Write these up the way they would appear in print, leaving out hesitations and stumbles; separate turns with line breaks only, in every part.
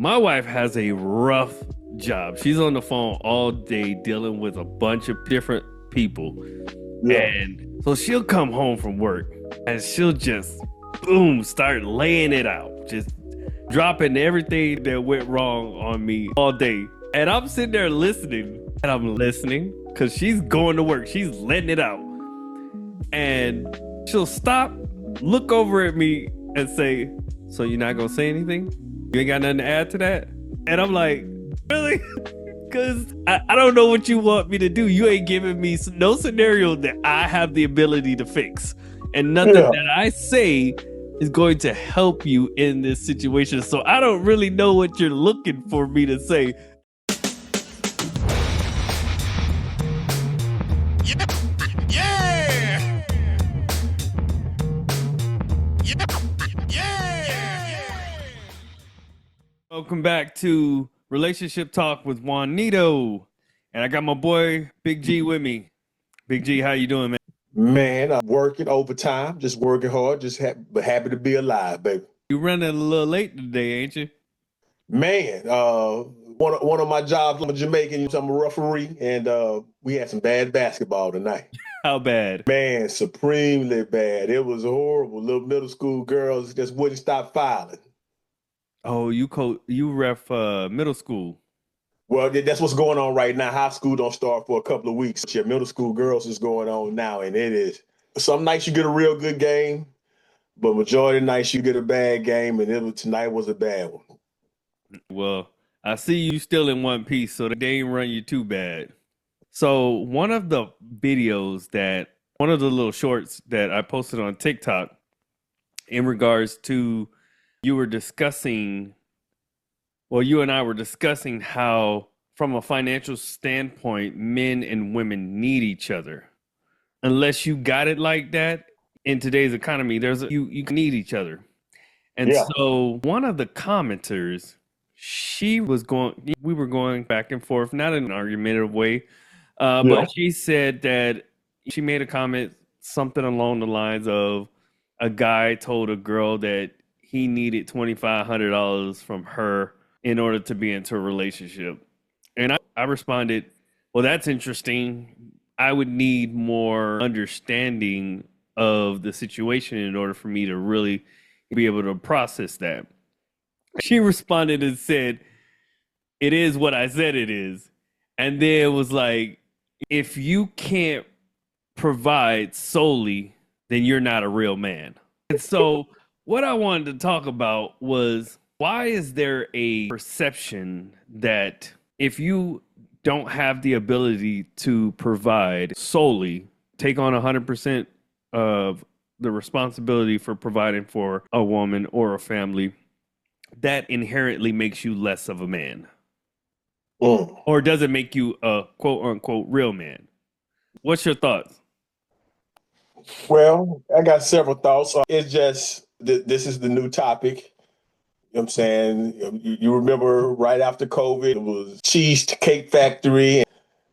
My wife has a rough job. She's on the phone all day dealing with a bunch of different people.
Yeah.
And so she'll come home from work and she'll just, boom, start laying it out. Just dropping everything that went wrong on me all day. And I'm sitting there listening, and I'm listening because she's going to work. She's letting it out. And she'll stop, look over at me and say, "So you're not going to say anything? You ain't got nothing to add to that?" And I'm like, really? Because I don't know what you want me to do. You ain't giving me no scenario that I have the ability to fix. And nothing that I say is going to help you in this situation. So I don't really know what you're looking for me to say. Welcome back to Relationship Talk with Wanito. And I got my boy Big G with me. Big G, how you doing, man?
Man, I'm working overtime, just working hard, just happy to be alive, baby.
You running a little late today, ain't you?
Man, one of my jobs, I'm a Jamaican, I'm a referee, and we had some bad basketball tonight.
How bad?
Man, supremely bad. It was horrible. Little middle school girls just wouldn't stop filing.
Oh, you ref middle school.
Well, that's what's going on right now. High school don't start for a couple of weeks. Your middle school girls is going on now, and it is. Some nights you get a real good game, but majority of nights you get a bad game, and tonight was a bad one.
Well, I see you still in one piece, so they ain't run you too bad. So one of the little shorts that I posted on TikTok in regards to you and I were discussing how from a financial standpoint, men and women need each other. Unless you got it like that in today's economy, you need each other. And so one of the commenters, we were going back and forth, not in an argumentative way, but she said that she made a comment, something along the lines of a guy told a girl that he needed $2,500 from her in order to be into a relationship. And I responded, well, that's interesting. I would need more understanding of the situation in order for me to really be able to process that. She responded and said, "It is what I said it is." And then it was like, if you can't provide solely, then you're not a real man. And so what I wanted to talk about was, why is there a perception that if you don't have the ability to provide solely, take on 100% of the responsibility for providing for a woman or a family, that inherently makes you less of a man? Or does it make you a quote unquote real man? What's your thoughts?
Well, I got several thoughts. It's just this is the new topic. You know what I'm saying? You remember right after COVID, it was Cheesecake Factory,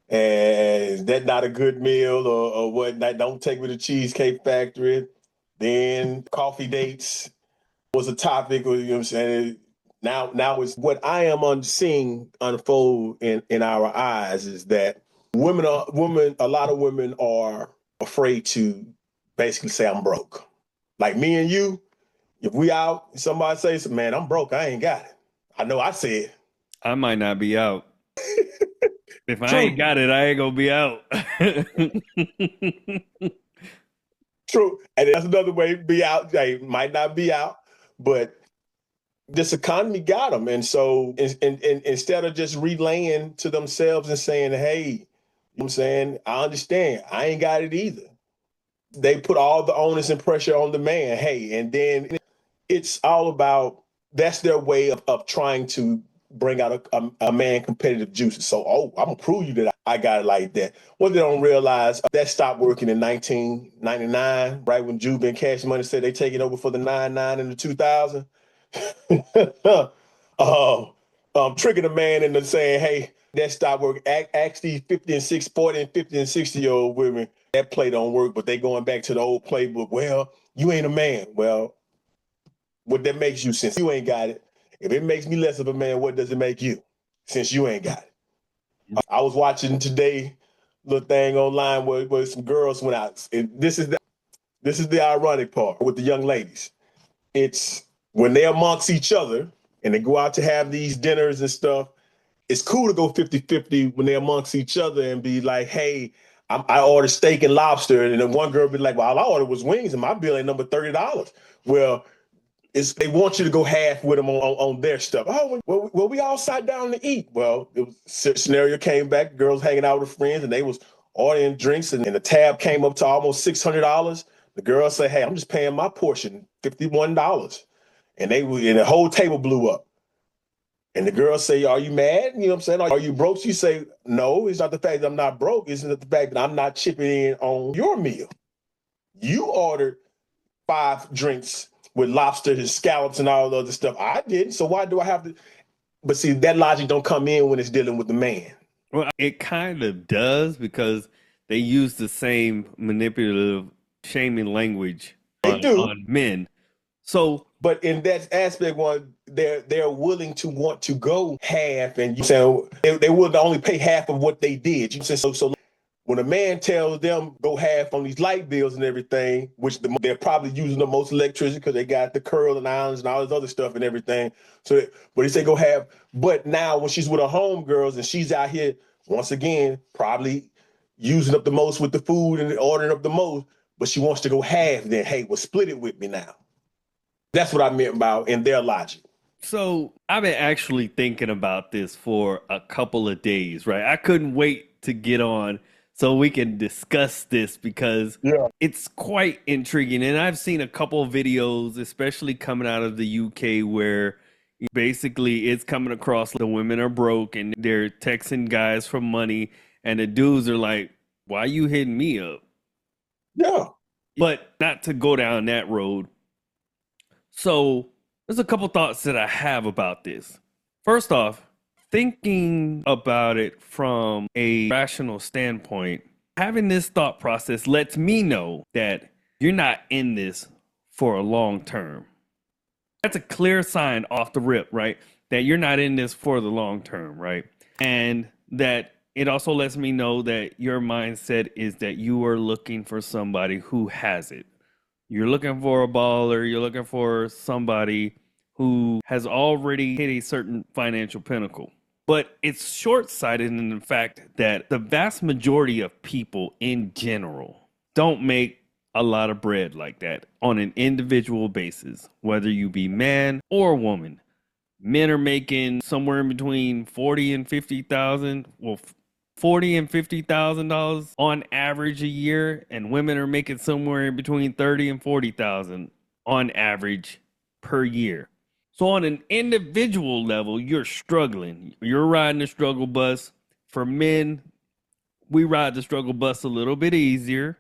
and that's not a good meal or whatnot. Don't take me to Cheesecake Factory. Then coffee dates was a topic. You know what I'm saying? Now it's what I am seeing unfold in our eyes is that a lot of women are afraid to basically say I'm broke. Like me and you, if we out, somebody says, "Man, I'm broke. I ain't got it." I know I said.
I might not be out. If I
True.
ain't got it, I ain't gonna be out.
True. And that's another way to be out. They might not be out, but this economy got them. And so instead of just relaying to themselves and saying, "Hey," you know what I'm saying, "I understand. I ain't got it either." They put all the onus and pressure on the man. Hey, and then it's all about, that's their way of trying to bring out a man competitive juices. So, I'm gonna prove you that I got it like that. What they don't realize, that stopped working in 1999, right when Jube and Cash Money said they taking over for the 99 and the 2000. Tricking a man into saying, "Hey, that stopped working." Ask these 40 and 50 and 60-year-old women, that play don't work, but they going back to the old playbook. Well, you ain't a man. Well, what that makes you, since you ain't got it, If it makes me less of a man, what does it make you? Since you ain't got it. I was watching today little thing online where some girls went out. And this is the ironic part with the young ladies. It's when they're amongst each other and they go out to have these dinners and stuff, it's cool to go 50-50 when they're amongst each other and be like, hey, I ordered steak and lobster. And then one girl be like, well, all I ordered was wings and my bill ain't number $30. Well, they want you to go half with them on their stuff. Oh, well, we all sat down to eat. Well, scenario came back, girls hanging out with friends, and they was ordering drinks, and the tab came up to almost $600. The girl said, hey, I'm just paying my portion, $51. And and the whole table blew up. And the girl say, are you mad? You know what I'm saying? Are you broke? She say, no, it's not the fact that I'm not broke. It's the fact that I'm not chipping in on your meal. You ordered 5 drinks with lobster and scallops and all the other stuff. I didn't. So why do I have to? But see, that logic don't come in when it's dealing with the man.
Well, it kind of does because they use the same manipulative, shaming language on men. So,
but in that aspect, they're willing to want to go half, and you say they willing to only pay half of what they did. You say so. When a man tells them go half on these light bills and everything, which they're probably using the most electricity because they got the curling irons and all this other stuff and everything. So, but he say go half. But now when she's with her homegirls and she's out here once again probably using up the most with the food and ordering up the most, but she wants to go half. Then hey, well split it with me now. That's what I meant about in their logic.
So I've been actually thinking about this for a couple of days, right? I couldn't wait to get on so we can discuss this because it's quite intriguing. And I've seen a couple of videos, especially coming out of the UK, where basically it's coming across the women are broke and they're texting guys for money. And the dudes are like, why are you hitting me up?
Yeah.
But not to go down that road. So there's a couple thoughts that I have about this. First off, thinking about it from a rational standpoint, having this thought process lets me know that you're not in this for a long term. That's a clear sign off the rip, right? That you're not in this for the long term, right? And that it also lets me know that your mindset is that you are looking for somebody who has it. You're looking for a baller, you're looking for somebody who has already hit a certain financial pinnacle. But it's short-sighted in the fact that the vast majority of people in general don't make a lot of bread like that on an individual basis, whether you be man or woman. Men are making somewhere in between 40 and 50,000, well, $40,000 and $50,000 on average a year, and women are making somewhere in between 30 and 40,000 on average per year. So on an individual level, you're struggling. You're riding the struggle bus. For men, we ride the struggle bus a little bit easier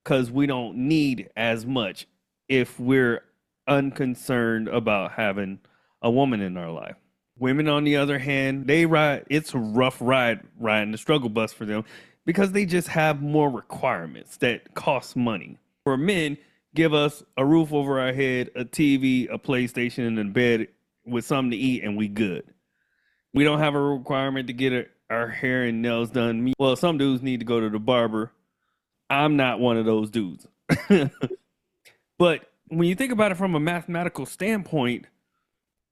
because we don't need as much if we're unconcerned about having a woman in our life. Women, on the other hand, it's a rough ride riding the struggle bus for them because they just have more requirements that cost money. For men, give us a roof over our head, a TV, a PlayStation, and a bed with something to eat, and we good. We don't have a requirement to get our hair and nails done. Well, some dudes need to go to the barber. I'm not one of those dudes. But when you think about it from a mathematical standpoint,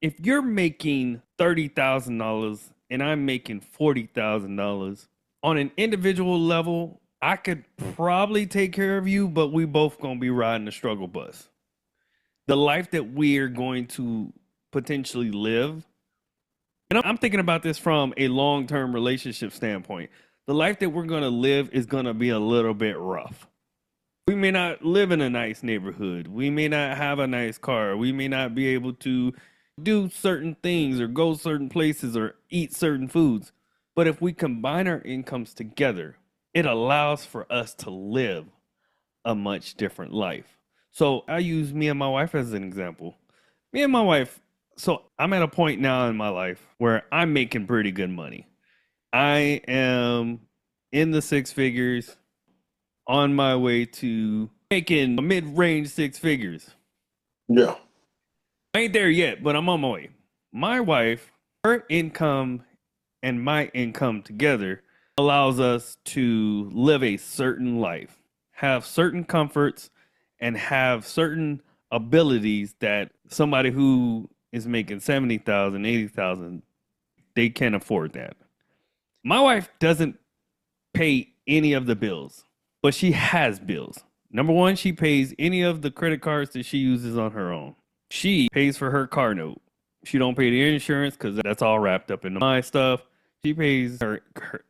if you're making $30,000 and I'm making $40,000 on an individual level, I could probably take care of you, but we both gonna be riding the struggle bus. The life that we're going to potentially live, and I'm thinking about this from a long-term relationship standpoint. The life that we're gonna live is gonna be a little bit rough. We may not live in a nice neighborhood. We may not have a nice car. We may not be able to do certain things or go certain places or eat certain foods. But if we combine our incomes together, it allows for us to live a much different life. So I use me and my wife as an example. Me and my wife, so I'm at a point now in my life where I'm making pretty good money. I am in the 6 figures, on my way to making a mid-range 6 figures.
Yeah.
I ain't there yet, but I'm on my way. My wife, her income and my income together allows us to live a certain life, have certain comforts, and have certain abilities that somebody who is making 70,000, 80,000, they can't afford that. My wife doesn't pay any of the bills, but she has bills. Number one, she pays any of the credit cards that she uses on her own. She pays for her car note. She don't pay the insurance because that's all wrapped up in my stuff. She pays her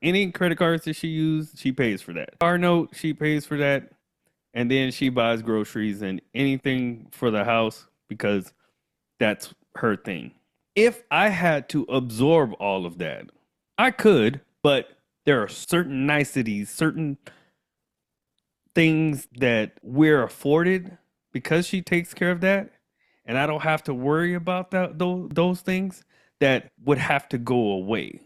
any credit cards that she uses. She pays for that. Car note, she pays for that, and then she buys groceries and anything for the house because that's her thing. If I had to absorb all of that, I could, but there are certain niceties, certain things that we're afforded because she takes care of that, and I don't have to worry about those things that would have to go away,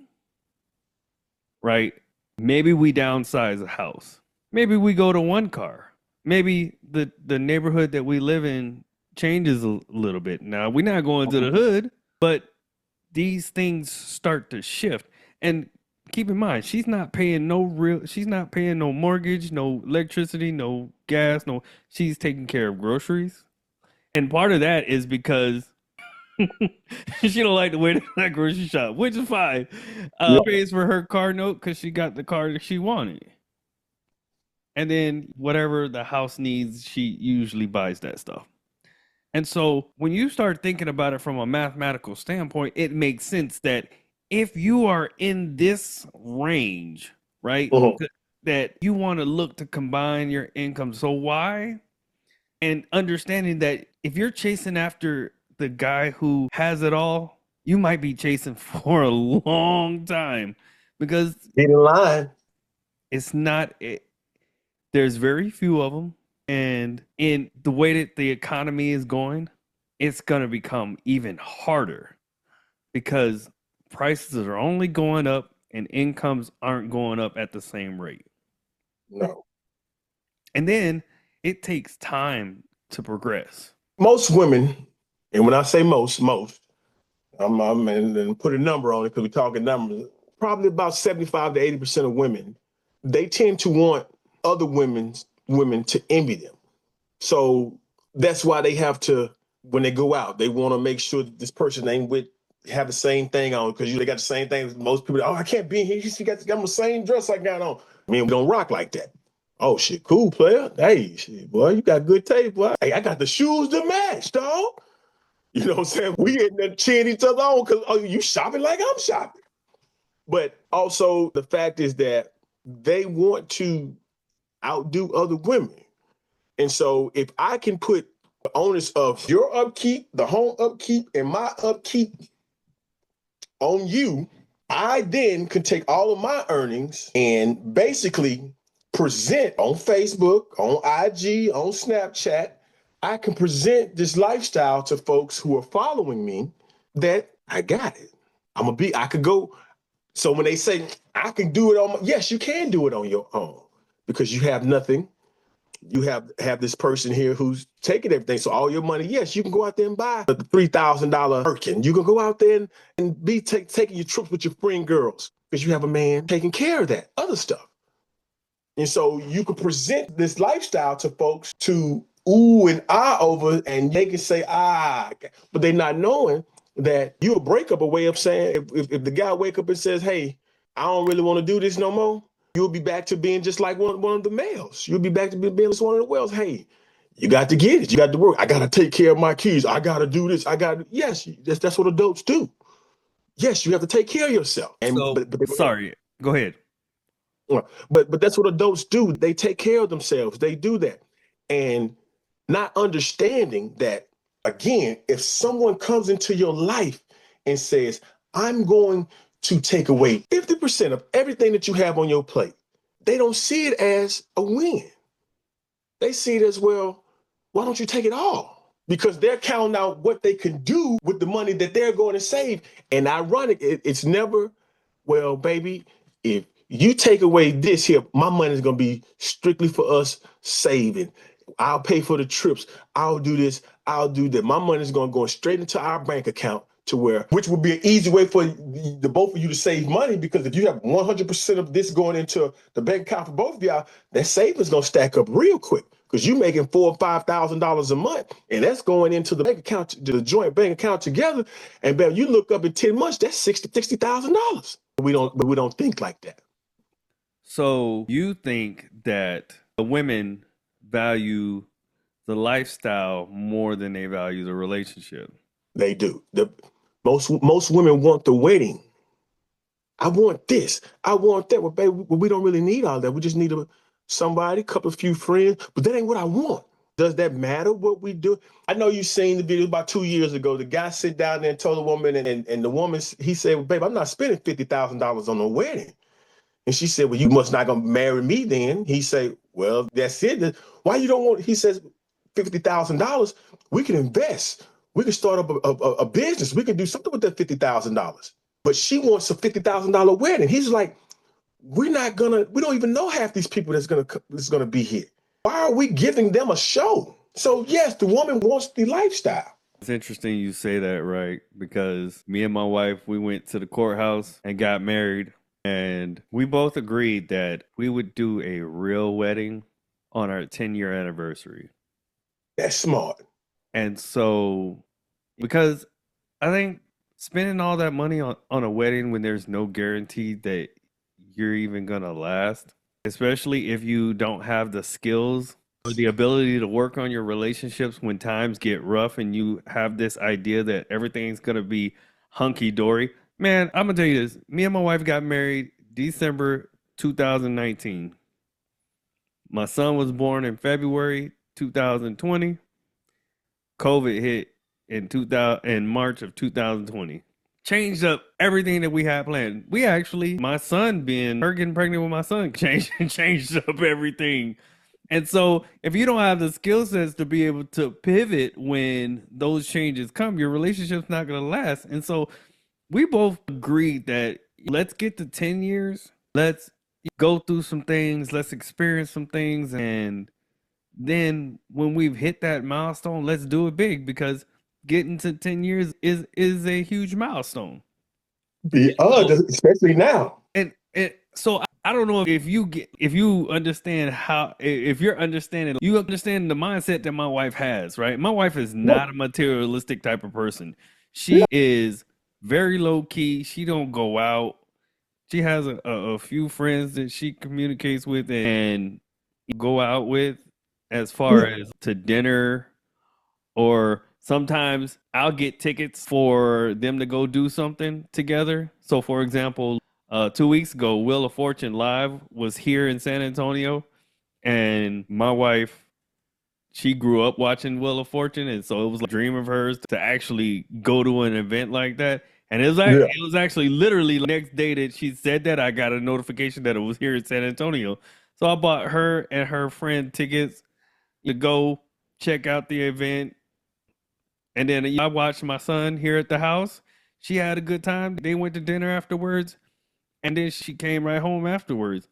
right? Maybe we downsize a house. Maybe we go to one car. Maybe the neighborhood that we live in changes a little bit. Now, we're not going to the hood, but these things start to shift. And keep in mind, she's not paying no mortgage, no electricity, no gas, she's taking care of groceries. And part of that is because she don't like the way that grocery shop, which is fine. Pays for her car note because she got the car that she wanted. And then whatever the house needs, she usually buys that stuff. And so when you start thinking about it from a mathematical standpoint, it makes sense that if you are in this range, right, that you want to look to combine your income. So why? And understanding that if you're chasing after the guy who has it all, you might be chasing for a long time because
get in line.
It's not it. There's very few of them. And in the way that the economy is going, it's going to become even harder because prices are only going up and incomes aren't going up at the same rate.
No.
And then it takes time to progress.
Most women, and when I say most, I'm and put a number on it because we're talking numbers, probably about 75 to 80% of women, they tend to want other women to envy them. So that's why they have to, when they go out, they want to make sure that this person ain't with have the same thing on because they got the same thing as most people. Oh, I can't be in here. She got the same dress I got on. I mean, we don't rock like that. Oh, shit, cool, player. Hey, shit, boy, you got good taste, boy. Hey, I got the shoes to match, dog. You know what I'm saying? We getting there cheering each other on because, oh, you shopping like I'm shopping. But also the fact is that they want to outdo other women. And so if I can put the onus of your upkeep, the home upkeep, and my upkeep on you, I then can take all of my earnings and basically present on Facebook, on IG, on Snapchat. I can present this lifestyle to folks who are following me that I got it. I could go. So when they say I can do it on, yes, you can do it on your own because you have nothing. You have this person here who's taking everything. So all your money, yes, you can go out there and buy the $3,000 Birkin. You can go out there and be taking your trips with your friend girls because you have a man taking care of that other stuff. And so you can present this lifestyle to folks to ooh and ah over, and they can say, but they're not knowing that you'll break up a way of saying, if the guy wake up and says, hey, I don't really want to do this no more, you'll be back to being just like one of the males. You'll be back to being just one of the whales. Hey, you got to get it. You got to work. I got to take care of my kids. I got to do this. Yes, that's what adults do. Yes, you have to take care of yourself. And
sorry, go ahead.
But that's what adults do. They take care of themselves. They do that. And not understanding that, again, if someone comes into your life and says, I'm going to take away 50% of everything that you have on your plate, they don't see it as a win. They see it as, well, why don't you take it all? Because they're counting out what they can do with the money that they're going to save. And ironic, it's never, well, baby, if you take away this here, my money is going to be strictly for us saving. I'll pay for the trips. I'll do this. I'll do that. My money is going to go straight into our bank account to where, which would be an easy way for the both of you to save money, because if you have 100% of this going into the bank account for both of y'all, that savings gonna stack up real quick, because you're making $4,000 or $5,000 a month, and that's going into the bank account, to the joint bank account together. And baby, you look up in 10 months, that's $60,000. We don't think like that.
So you think that the women value the lifestyle more than they value the relationship?
They do. Most women want the wedding. I want this. I want that. Well, baby, we don't really need all that. We just need somebody, couple of few friends. But that ain't what I want. Does that matter what we do? I know you've seen the video about 2 years ago. The guy sit down there and told the woman, and the woman, he said, well, babe, I'm not spending $50,000 on a wedding. And she said, well, you must not gonna marry me then. He said, well, that's it. Why you don't want, he says, $50,000, we can invest. We can start up a business. We can do something with that $50,000. But she wants a $50,000 wedding. He's like, we don't even know half these people that's gonna be here. Why are we giving them a show? So yes, the woman wants the lifestyle.
It's interesting you say that, right? Because me and my wife, we went to the courthouse and got married. And we both agreed that we would do a real wedding on our 10-year anniversary.
That's smart.
And so, because I think spending all that money on a wedding when there's no guarantee that you're even going to last, especially if you don't have the skills or the ability to work on your relationships when times get rough and you have this idea that everything's going to be hunky-dory. Man, I'm going to tell you this. Me and my wife got married December 2019. My son was born in February 2020. COVID hit in March of 2020. Changed up everything that we had planned. We actually, my son her getting pregnant with my son changed up everything. And so if you don't have the skill sets to be able to pivot when those changes come, your relationship's not going to last. And so we both agreed that let's get to 10 years. Let's go through some things. Let's experience some things. And then when we've hit that milestone, let's do it big, because getting to 10 years is a huge milestone.
Especially now.
And so I don't know if you understand you understand the mindset that my wife has, right? My wife is not a materialistic type of person. She is very low key. She don't go out. She has a few friends that she communicates with and go out with, as far as to dinner, or sometimes I'll get tickets for them to go do something together. So for example, 2 weeks ago, Wheel of Fortune Live was here in San Antonio, and my wife, she grew up watching Wheel of Fortune, and so it was a dream of hers to actually go to an event like that. And it was actually literally the next day that she said that, I got a notification that it was here in San Antonio. So I bought her and her friend tickets to go check out the event. And then I watched my son here at the house. She had a good time. They went to dinner afterwards, and then she came right home afterwards.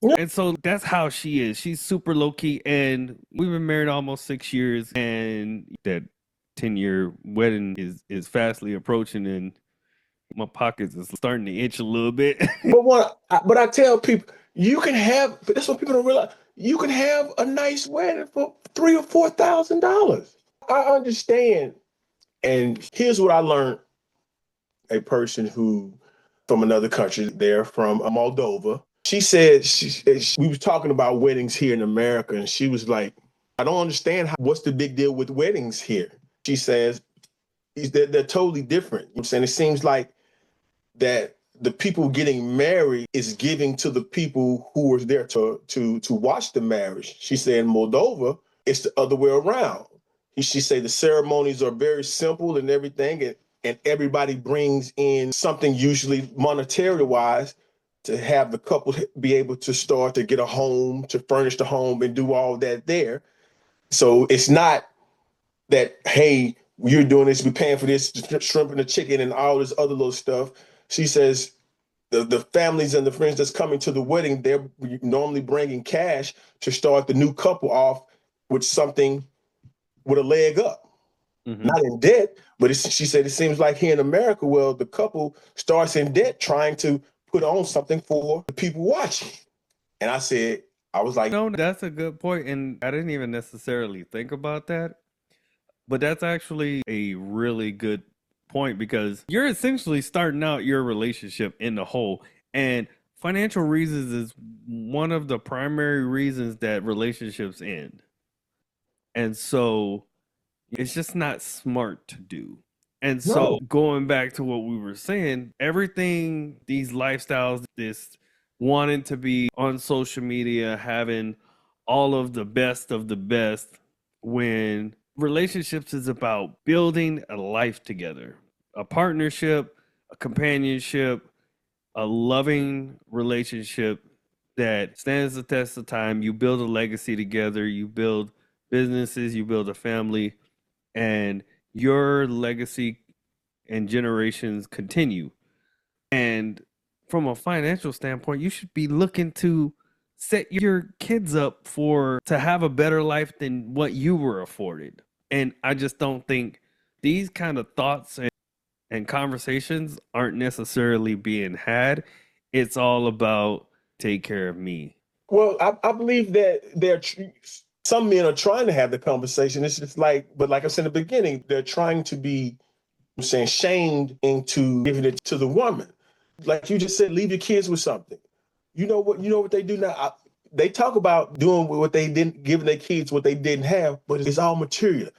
And so that's how she is. She's super low key, and we've been married almost 6 years, and that 10-year wedding is fastly approaching, and my pockets is starting to itch a little bit.
But I tell people, that's what people don't realize. You can have a nice wedding for $3,000 or $4,000. I understand. And here's what I learned. A person who from another country, they're from Moldova. She said, we was talking about weddings here in America, and she was like, I don't understand what's the big deal with weddings here. She says, they're totally different. You know what I'm saying? It seems like that the people getting married is giving to the people who were there to watch the marriage. She said in Moldova, it's the other way around. She said the ceremonies are very simple and everything, and everybody brings in something, usually monetary wise, to have the couple be able to start to get a home, to furnish the home and do all that there. So it's not that, hey, you're doing this, we're paying for this, the shrimp and the chicken and all this other little stuff. She says the families and the friends that's coming to the wedding, they're normally bringing cash to start the new couple off with something with a leg up.
Hmm.
not in debt, but she said it seems like here in America, well, the couple starts in debt trying to put on something for the people watching. And I said, I was like,
No, that's a good point, and I didn't even necessarily think about that. But that's actually a really good point because you're essentially starting out your relationship in the hole. And financial reasons is one of the primary reasons that relationships end. And so it's just not smart to do. And so
no.
going back to what we were saying, everything, these lifestyles, this wanting to be on social media, having all of the best, when relationships is about building a life together, a partnership, a companionship, a loving relationship that stands the test of time. You build a legacy together, you build businesses, you build a family, and your legacy and generations continue. And from a financial standpoint, you should be looking to set your kids up for to have a better life than what you were afforded. And I just don't think these kind of thoughts and conversations aren't necessarily being had. It's all about take care of me.
Well, I believe that some men are trying to have the conversation. It's just like, but like I said in the beginning, they're trying to be, I'm saying, shamed into giving it to the woman. Like you just said, leave your kids with something. You know what they do now? They talk about doing what they didn't, giving their kids what they didn't have, but it's all material.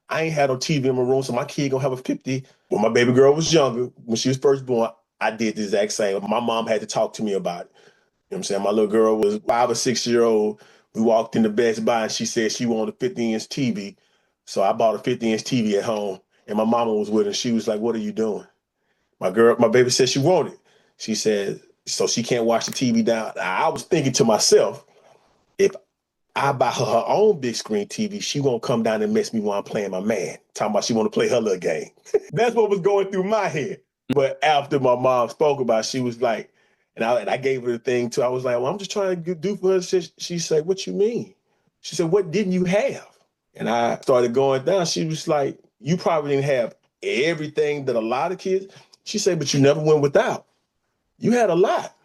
I ain't had no TV in my room, so my kid gonna have a 50. When my baby girl was younger, when she was first born, I did the exact same. My mom had to talk to me about it. You know what I'm saying? My little girl was 5 or 6 year old. We walked into Best Buy and she said she wanted a 50-inch TV. So I bought a 50-inch TV at home and my mama was with her. She was like, "What are you doing?" My baby said she wanted. She said, so she can't watch the TV down. I was thinking to myself, if I buy her own big screen TV, she won't come down and mess me while I'm playing my man. Talking about she want to play her little game. That's what was going through my head. But after my mom spoke about it, she was like, and I gave her the thing too. I was like, well, I'm just trying to do for her. She said, what you mean? She said, what didn't you have? And I started going down. She was like, you probably didn't have everything that a lot of kids. She said, but you never went without. You had a lot.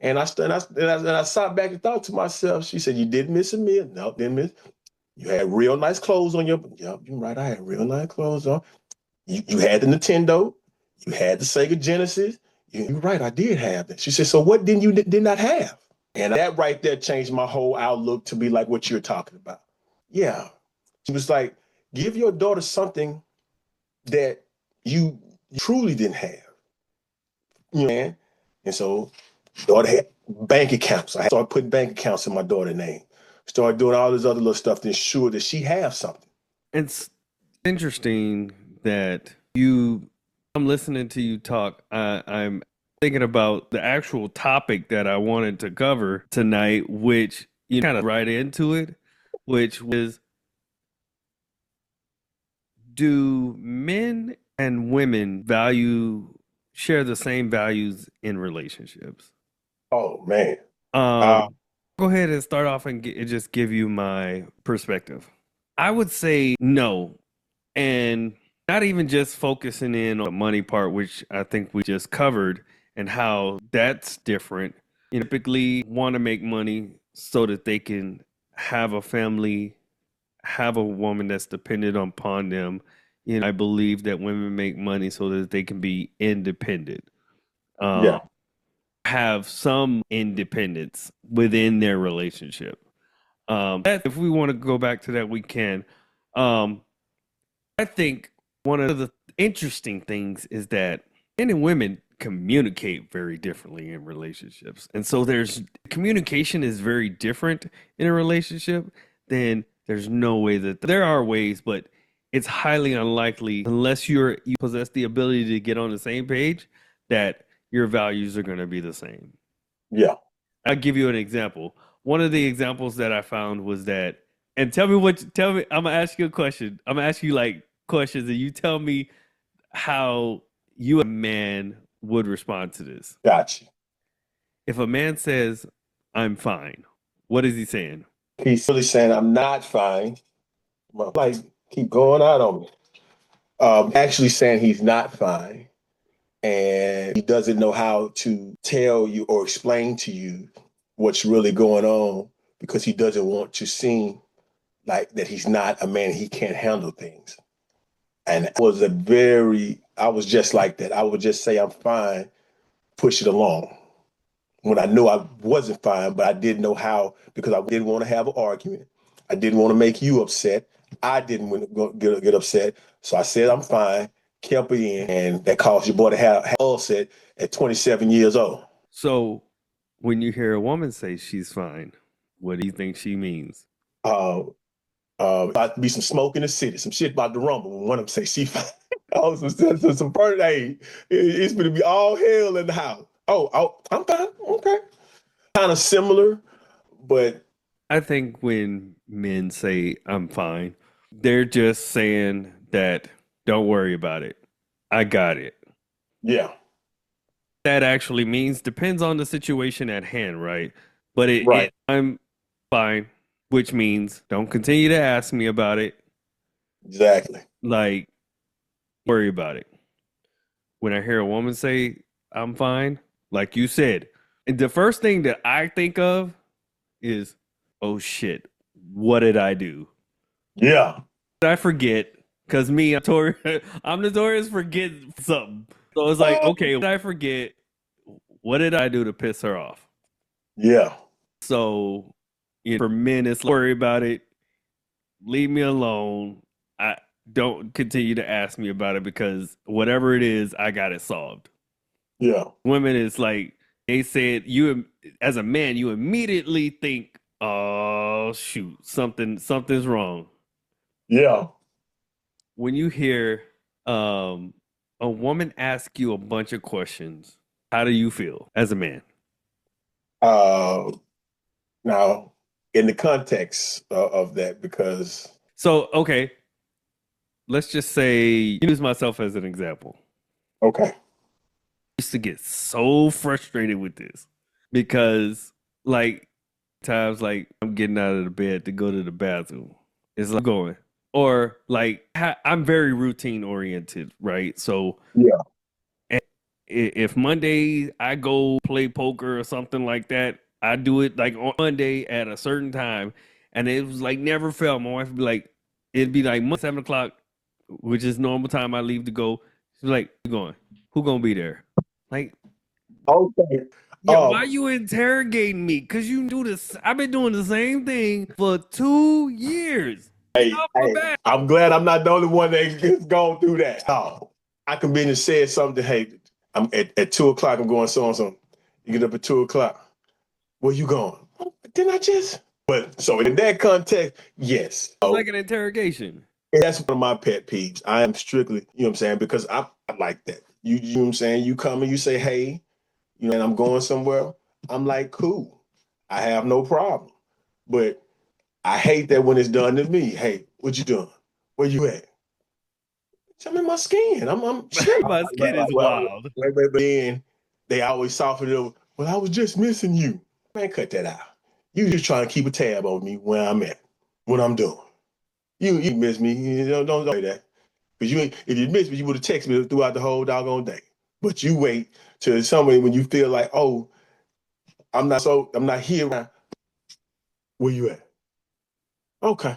And I sat back and thought to myself, she said, you didn't miss a meal. No, didn't miss. You had real nice clothes on your, yep, you're right. I had real nice clothes on. You had the Nintendo. You had the Sega Genesis. You're right. I did have that. She said, so what didn't you did not have? And that right there changed my whole outlook to be like what you're talking about. Yeah. She was like, give your daughter something that you truly didn't have. You know, man. And so daughter had bank accounts. I started putting bank accounts in my daughter's name. Started doing all this other little stuff to ensure that she has something.
It's interesting that I'm listening to you talk. I'm thinking about the actual topic that I wanted to cover tonight, which you kind of right into it, which was, do men and women share the same values in relationships?
Oh man. Uh,
Um, Go ahead and start off and just give you my perspective. I would say no, and not even just focusing in on the money part, which I think we just covered, and how that's different. You know, typically want to make money so that they can have a family, have a woman that's dependent upon them. You know, I believe that women make money so that they can be independent,
yeah.
have some independence within their relationship. If we want to go back to that, we can. Um, I think one of the interesting things is that men and women communicate very differently in relationships. And so there's communication is very different in a relationship. Then there's no way that there are ways, but it's highly unlikely unless you possess the ability to get on the same page that your values are going to be the same.
Yeah.
I'll give you an example. One of the examples that I found was that, and tell me, I'm gonna ask you a question. I'm gonna ask you like questions, and you tell me how you, a man, would respond to this.
Gotcha.
If a man says, I'm fine, what is he saying?
He's really saying I'm not fine. Like, Keep going out on me. Actually saying he's not fine and he doesn't know how to tell you or explain to you what's really going on because he doesn't want to seem like that he's not a man, he can't handle things. And I was just like that. I would just say, I'm fine, push it along. When I knew I wasn't fine, but I didn't know how because I didn't want to have an argument. I didn't want to make you upset. I didn't want to get upset. So I said, I'm fine, kept it in, and that caused your boy to have upset at 27 years old.
So when you hear a woman say she's fine, what do you think she means?
Uh, about to be some smoke in the city, some shit about to rumble when one of them say she fine. Oh, some burn, hey, it's going to be all hell in the house. I'm fine. Okay. Kind of similar, but
I think when men say I'm fine, they're just saying that don't worry about it. I got it.
yeah,
That actually means depends on the situation at hand, right? But
right.
I'm fine, which means don't continue to ask me about it.
Exactly.
Like, worry about it. When I hear a woman say I'm fine, like you said, and the first thing that I think of is, oh shit, what did I do?
Yeah.
Did I forget? Because me, I'm notorious for forgetting something. So it's like,
Oh,
okay, what did I forget? What did I do to piss her off?
yeah.
So for men, it's like, worry about it. Leave me alone. I don't continue to ask me about it because whatever it is, I got it solved.
Yeah.
Women is like they said you as a man, you immediately think, oh shoot, something's wrong.
Yeah.
When you hear um a woman ask you a bunch of questions, how do you feel as a man?
Uh, now, in the context of that, because
So okay, let's just say use myself as an example.
okay,
I used to get so frustrated with this because like times like I'm getting out of the bed to go to the bathroom. It's like going. Or like I'm very routine oriented, right? So
yeah,
if Monday I go play poker or something like that, I do it like on Monday at a certain time, and it was like never fail. My wife would be like, it'd be like 7 o'clock, which is normal time I leave to go. She's like, "You going? Who gonna be there?" Like,
okay.
yeah, why
Um,
you interrogating me? Cause you do this. I've been doing the same thing for 2 years. Get off my
hey,
back.
I'm glad I'm not the only one that's gone through that. Oh, I can be in and say something. Hey, I'm at 2 o'clock. I'm going so and so. You get up at 2 o'clock. Where you going? Oh, didn't I just? But so in that context, yes.
It's
So
like an interrogation.
that's one of my pet peeves. I am strictly, you know what I'm saying, because I like that. You know what I'm saying? You come and you say, hey, you know, and I'm going somewhere. I'm like, cool. I have no problem. But I hate that when it's done to me. Hey, what you doing? Where you at? I'm in my skin. I'm chilling.
My skin is
Well,
wild.
then they always soften it up. Well, I was just missing you. Man, cut that out. You just trying to keep a tab on me where I'm at, what I'm doing. You miss me. You know, don't say that. Because if you miss me, you would have texted me throughout the whole doggone day. But you wait till somebody when you feel like, oh, I'm not here. Where you at? Okay.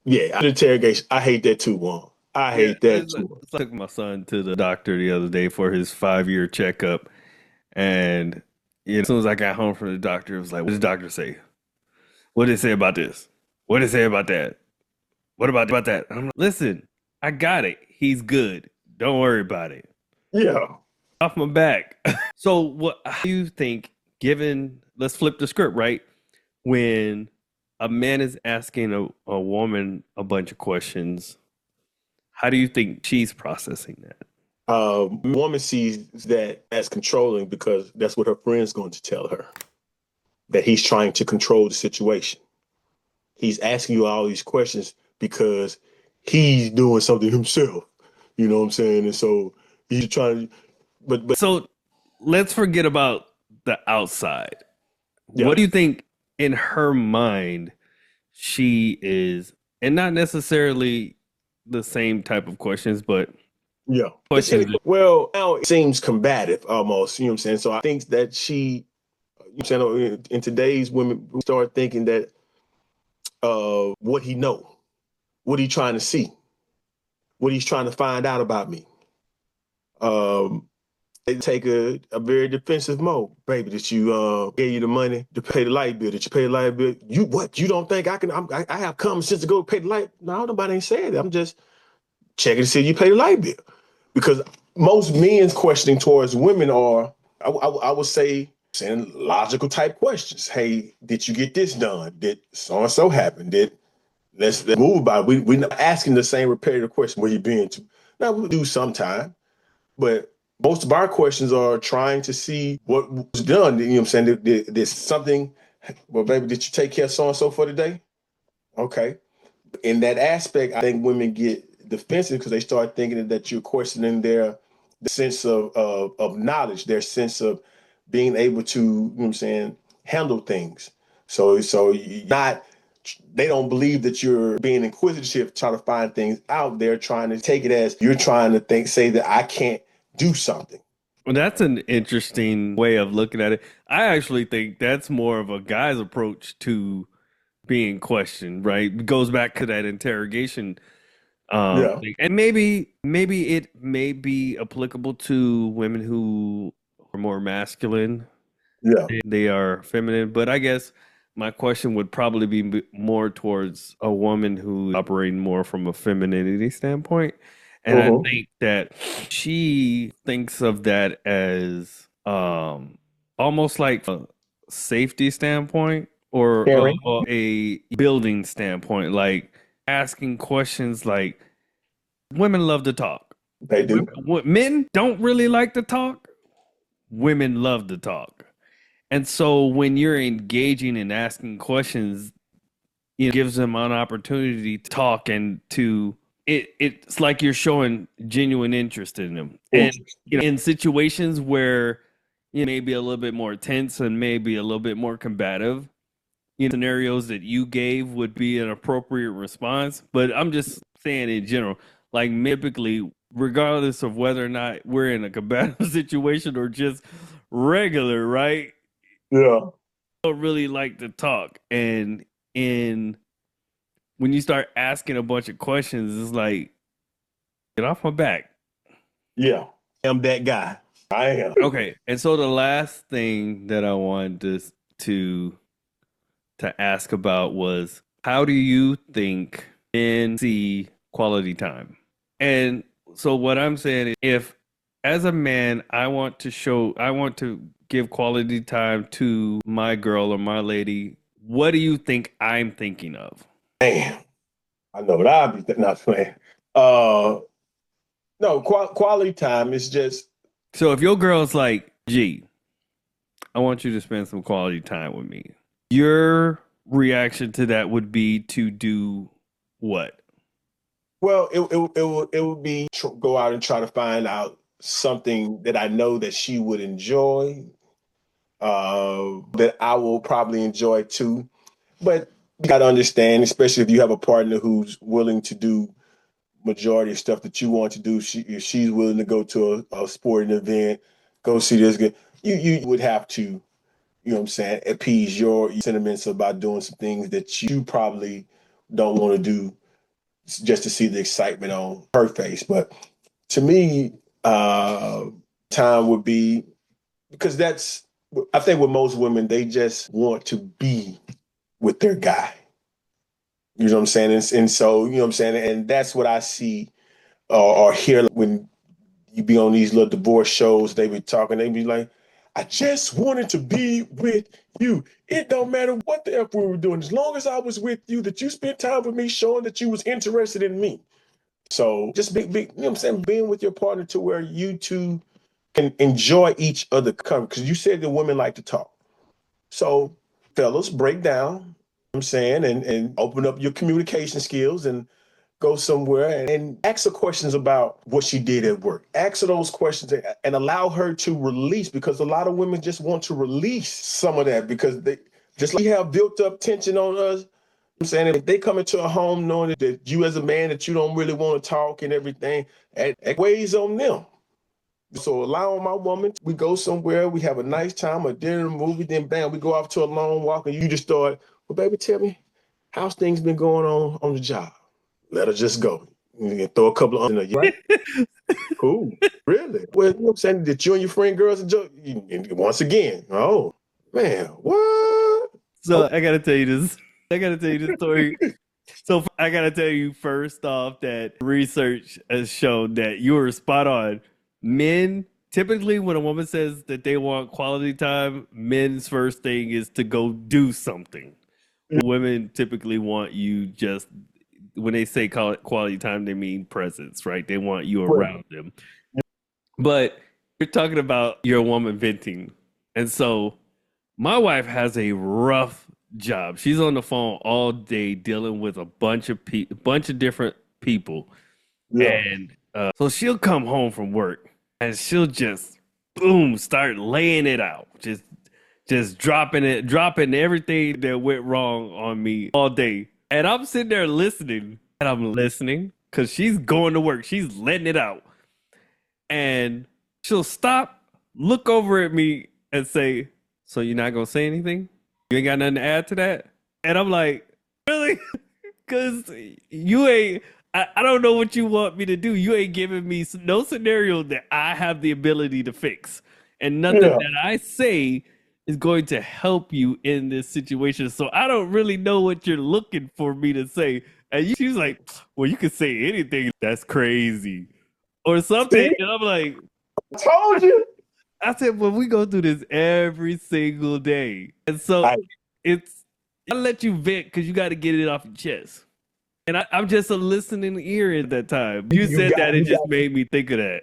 Yeah, interrogation. I hate that too, Juan. I
Yeah,
hate that too.
I took my son to the doctor the other day for his 5 year checkup, and as soon as I got home from the doctor, it was like, "What did the doctor say? What did it say about this? What did it say about that? What about that?" I'm like, "Listen, I got it. He's good. Don't worry about it.
Yeah.
Off my back." So, what how do you think? Given, let's flip the script, right? When a man is asking a woman a bunch of questions, how do you think she's processing that?
Woman sees that as controlling because that's what her friend's going to tell her, that he's trying to control the situation. He's asking you all these questions because he's doing something himself. You know what I'm saying? And so he's trying, but
So let's forget about the outside.
yeah,
What do you think in her mind she is, and not necessarily the same type of questions, but
Yeah.
questions.
Well, now it seems combative almost, you know what I'm saying? So I think that she, you know what I'm saying, in today's women we start thinking that what he know, what he trying to see, what he's trying to find out about me. Um, they take a very defensive mode. Baby, that you gave you the money to pay the light bill. Did you pay the light bill? You what? You don't think I have common sense to go pay the light? No, nobody ain't saying that. I'm just checking to see if you pay the light bill. Because most men's questioning towards women are, I would say, saying logical type questions. Hey, did you get this done? Did so and so happen? Let's move about it. We're not asking the same repetitive question, where you been to? Now we'll do sometime, but most of our questions are trying to see what was done. You know what I'm saying? There's something, well, baby, did you take care of so and so for the day? Okay. In that aspect, I think women get defensive because they start thinking that you're questioning their sense of knowledge, their sense of being able to, you know what I'm saying, handle things. So you not they don't believe that you're being inquisitive, trying to find things out there, trying to take it as you're trying to say that I can't do something.
Well, that's an interesting way of looking at it. I actually think that's more of a guy's approach to being questioned, right? It goes back to that interrogation.
Yeah,
And maybe it may be applicable to women who are more masculine.
yeah.
They are feminine, but I guess my question would probably be more towards a woman who operating more from a femininity standpoint. And I
Uh-huh.
think that she thinks of that as almost like a safety standpoint or
Caring.
a building standpoint, like asking questions like women love to talk.
They do.
Men don't really like to talk. Women love to talk. And so when you're engaging and asking questions, it gives them an opportunity to talk and to it's like you're showing genuine interest in them. And
Interest.
in situations where you may be a little bit more tense and maybe a little bit more combative, scenarios that you gave would be an appropriate response. But I'm just saying in general, like typically, regardless of whether or not we're in a combative situation or just regular, right?
Yeah.
Don't really like to talk. And in when you start asking a bunch of questions, it's like, get off my back.
Yeah. I'm that guy. I am.
Okay. And so the last thing that I wanted to ask about was how do you think men see quality time? And so what I'm saying is if as a man I want to give quality time to my girl or my lady, what do you think I'm thinking of?
Damn. I know what I'll be not playing. Uh no, quality time is just
So if your girl's like, "Gee, I want you to spend some quality time with me." Your reaction to that would be to do what?
well, it would be go out and try to find out something that I know that she would enjoy, that I will probably enjoy too. But you gotta understand, especially if you have a partner who's willing to do majority of stuff that you want to do. If she's willing to go to a sporting event, go see this good, you would have to, you know what I'm saying, appease your sentiments about doing some things that you probably don't want to do just to see the excitement on her face. But to me, time would be because that's I think with most women, they just want to be with their guy. You know what I'm saying? And so, you know what I'm saying? And that's what I see or hear when you be on these little divorce shows, they be talking, they be like, I just wanted to be with you. It don't matter what the F we were doing. As long as I was with you, that you spent time with me, showing that you was interested in me. So just you know what I'm saying, being with your partner to where you two can enjoy each other cover. Because you said that women like to talk. So fellas, break down, you know what I'm saying, and open up your communication skills and go somewhere and ask her questions about what she did at work. Ask her those questions and allow her to release because a lot of women just want to release some of that because they just like we have built up tension on us. I'm saying if they come into a home knowing that you as a man that you don't really want to talk and everything, it weighs on them. So allowing my woman, we go somewhere, we have a nice time, a dinner, movie, then bam, we go off to a long walk and you just start, well, baby, tell me, how's things been going on the job? Let her just go. You can throw a couple of under, right? Cool. Really? Well, you know what I'm saying? That you and your friend girls enjoy. Once again, oh, man, what?
So I gotta tell you this. I gotta tell you this story. So I gotta tell you first off that research has shown that you were spot on. Men typically, when a woman says that they want quality time, men's first thing is to go do something. Women typically want you just when they say quality time, they mean presence, right? They want you around them. But you're talking about your woman venting, and so my wife has a rough job. She's on the phone all day dealing with a bunch of different people, and so she'll come home from work and she'll just boom start laying it out, just dropping everything that went wrong on me all day, and I'm sitting there listening, and I'm listening because she's going to work, she's letting it out, and she'll stop, look over at me, and say, "So you're not gonna say anything? You ain't got nothing to add to that?" And I'm like, "Really? Because you ain't. I don't know what you want me to do. You ain't giving me no scenario that I have the ability to fix, and nothing that I say is going to help you in this situation. So I don't really know what you're looking for me to say." And she's like, "Well, you can say anything. That's crazy, or something." And I'm like,
I told you.
I said, "Well, we go through this every single day." And so I let you vent because you got to get it off your chest. And I'm just a listening ear at that time. You said that, it just made me think of that.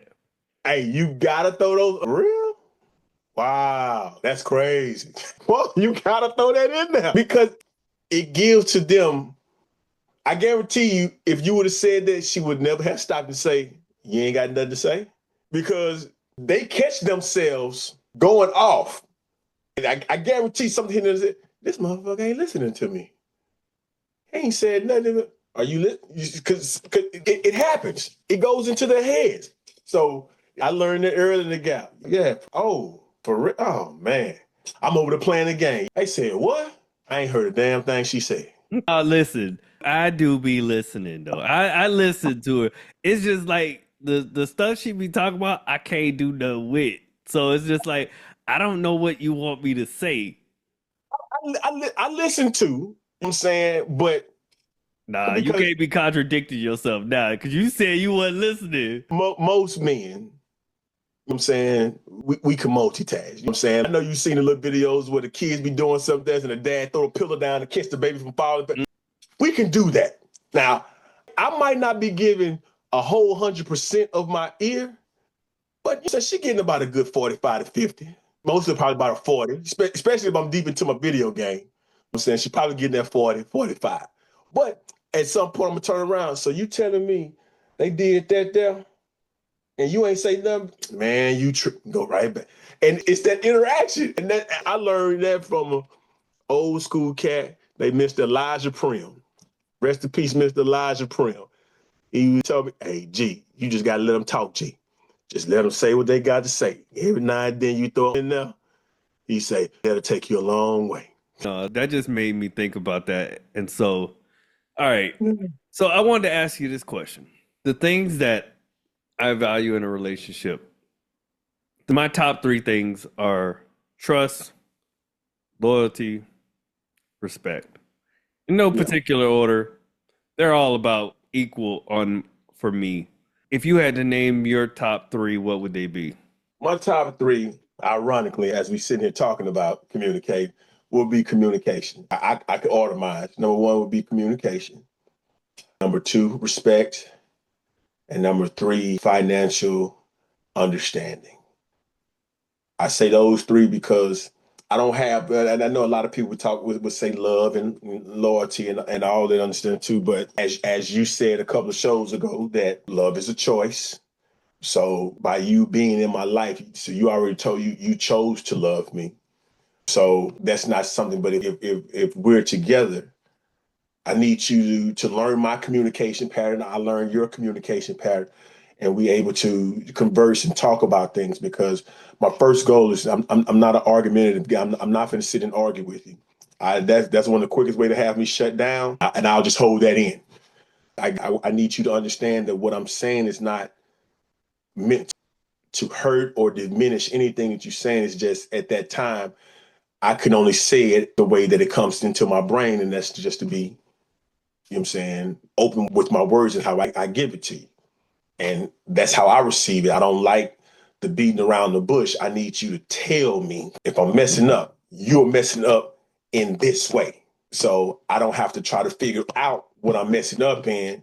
Hey, you got to throw those. Real? Wow, that's crazy. Well, you got to throw that in there because it gives to them. I guarantee you, if you would have said that, she would never have stopped and say, "You ain't got nothing to say," because they catch themselves going off. And I guarantee something in there, this motherfucker ain't listening to me. He ain't said nothing. Are you listening? Because it happens. It goes into their heads. So I learned it early in the gap. Yeah. Oh, for real? Oh, man. I'm over to playing the game. They said, what? I ain't heard a damn thing she said.
Listen, I do be listening, though. I listen to her. It's just like the stuff she be talking about, I can't do nothing with. So it's just like, I don't know what you want me to say.
I listen to, you know what I'm saying, but
nah, you can't be contradicting yourself now because you said you wasn't listening.
Most men, you know what I'm saying, we can multitask. You know what I'm saying? I know you've seen the little videos where the kids be doing something and the dad throw a pillow down to catch the baby from falling. But we can do that. Now, I might not be giving a whole 100% of my ear, but you said she getting about a good 45 to 50. Mostly probably about a 40, especially if I'm deep into my video game. I'm saying she probably getting that 40, 45. But at some point, I'm going to turn around. So you telling me they did that there and you ain't say nothing? Man, you go right back. And it's that interaction. And that I learned that from an old school cat. They Mr. Elijah Prim. Rest in peace, Mr. Elijah Prim. He would tell me, "Hey, G, you just got to let them talk, G. Just let them say what they got to say. Every now and then you throw it in there, he say, that'll take you a long way."
That just made me think about that. And so, all right. So I wanted to ask you this question. The things that I value in a relationship, my top 3 things are trust, loyalty, respect. In no particular order. They're all about equal for me. If you had to name your top 3, what would they be?
My top 3, ironically, as we sit here talking about communicate, will be communication. I could order mine. Number 1 would be communication. Number 2, respect. And number 3, financial understanding. I say those 3 because I don't have, and I know a lot of people would say love and loyalty and all that understand too. But as you said a couple of shows ago, that love is a choice. So by you being in my life, so you already told you chose to love me. So that's not something. But if we're together, I need you to learn my communication pattern. I learn your communication pattern, and we able to converse and talk about things. Because my first goal is I'm not an argumentative guy. I'm not going to sit and argue with you. That's one of the quickest way to have me shut down, and I'll just hold that in. I need you to understand that what I'm saying is not meant to hurt or diminish anything that you're saying. It's just at that time I can only say it the way that it comes into my brain, and that's just to be, you know what I'm saying, open with my words and how I give it to you. And that's how I receive it. I don't like the beating around the bush. I need you to tell me if I'm messing up, you're messing up in this way. So I don't have to try to figure out what I'm messing up in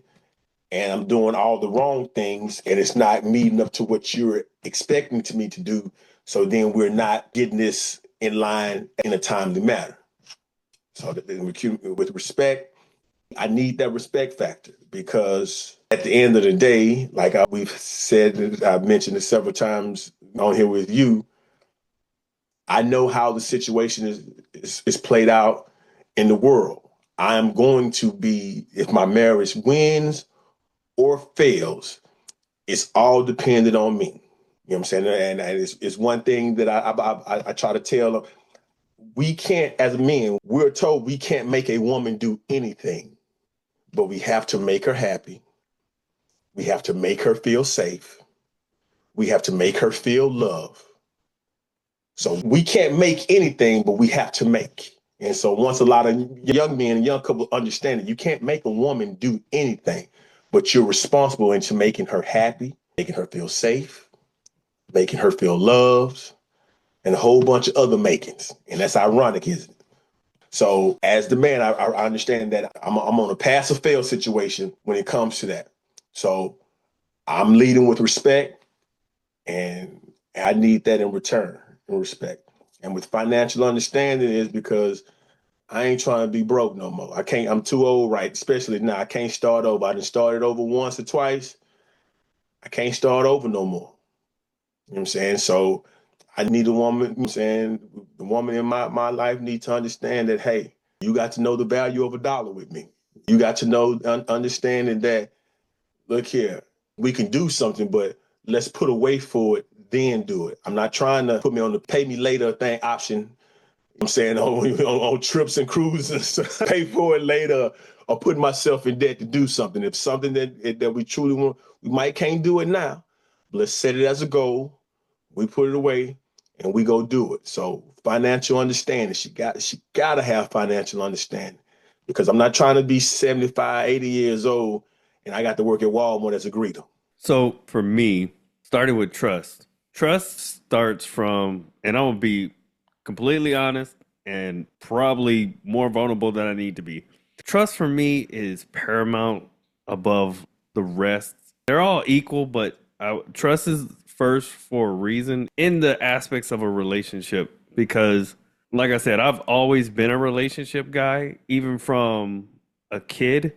and I'm doing all the wrong things and it's not meeting up to what you're expecting to me to do. So then we're not getting this in line in a timely manner. So with respect, I need that respect factor because at the end of the day, like we've said, I've mentioned it several times on here with you, I know how the situation is played out in the world. I am going to be, if my marriage wins or fails, it's all dependent on me. You know what I'm saying? And it's one thing that I try to tell them. We can't, as men, we're told we can't make a woman do anything, but we have to make her happy. We have to make her feel safe. We have to make her feel love. So we can't make anything, but we have to make. And so once a lot of young men and young couples understand it, you can't make a woman do anything, but you're responsible into making her happy, making her feel safe, making her feel loved, and a whole bunch of other makings. And that's ironic, isn't it? So as the man, I understand that I'm on a pass or fail situation when it comes to that. So I'm leading with respect, and I need that in return, in respect. And with financial understanding is because I ain't trying to be broke no more. I can't, I'm too old, right? Especially now, I can't start over. I done started over once or twice. I can't start over no more. You know what I'm saying? So I need a woman, you know what I'm saying? The woman in my life needs to understand that, hey, you got to know the value of a dollar with me. You got to know, understanding that, look here, we can do something, but let's put away for it, then do it. I'm not trying to put me on the pay me later thing option. I'm saying on trips and cruises, pay for it later, or put myself in debt to do something. If something that we truly want, we might can't do it now. Let's set it as a goal. We put it away and we go do it. So financial understanding, she gotta have financial understanding because I'm not trying to be 75, 80 years old and I got to work at Walmart as a greeter.
So for me, starting with trust. Trust starts from, and I'm gonna be completely honest and probably more vulnerable than I need to be. Trust for me is paramount above the rest. They're all equal, but trust is first for a reason in the aspects of a relationship because, like I said, I've always been a relationship guy, even from a kid.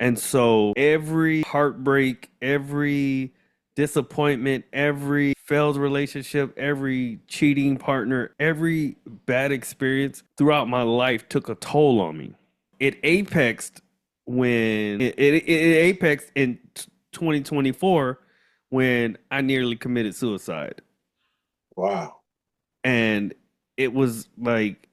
And so every heartbreak, every disappointment, every failed relationship, every cheating partner, every bad experience throughout my life took a toll on me. It apexed when it apexed in 2024 when I nearly committed suicide.
Wow.
And it was like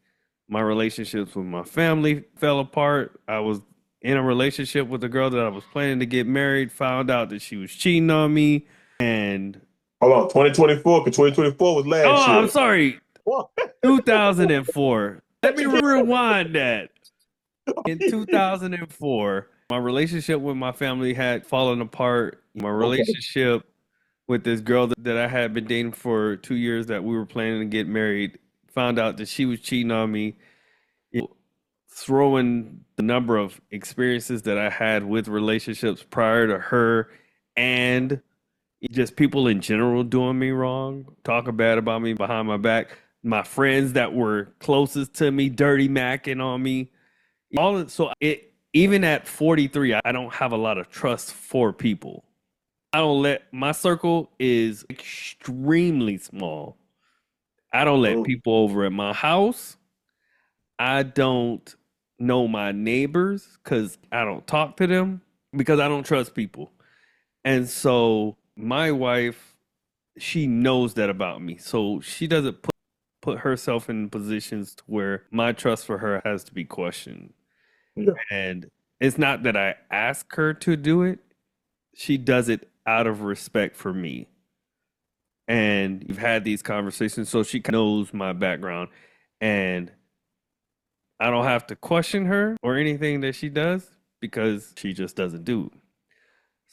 my relationships with my family fell apart. I was in a relationship with a girl that I was planning to get married, found out that she was cheating on me. And
Hold on, 2024, because 2024 was last
I'm
year.
sorry,
What?
2004. Let me
What you
rewind that. In 2004, my relationship with my family had fallen apart. My
Okay.
relationship with this girl that I had been dating for 2 years that we were planning to get married, found out that she was cheating on me. Throwing the number of experiences that I had with relationships prior to her and just people in general doing me wrong, talking bad about me behind my back, my friends that were closest to me, dirty macking on me. So it even at 43, I don't have a lot of trust for people. I don't let my circle is extremely small. I don't let
Mm.
people over at my house. I don't. know my neighbors because I don't talk to them because I don't trust people. And so my wife, she knows that about me. So she doesn't put herself in positions to where my trust for her has to be questioned.
Yeah.
And it's not that I ask her to do it, she does it out of respect for me. And you've had these conversations, so she knows my background. And I don't have to question her or anything that she does because she just doesn't do it.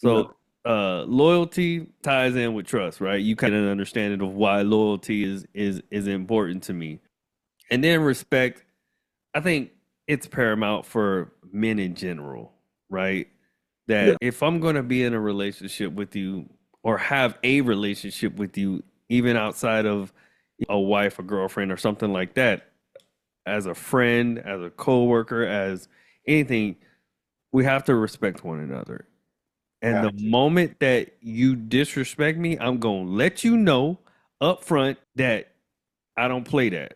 Yeah.
So loyalty ties in with trust, right? You kind of understanding of why loyalty is important to me. And then respect, I think it's paramount for men in general, right?
Yeah.
That if I'm going to be in a relationship with you or have a relationship with you, even outside of a wife, a girlfriend, or something like that, as a friend, as a coworker, as anything, we have to respect one another. And the
Got you.
moment that you disrespect me, I'm going to let you know up front that I don't play that.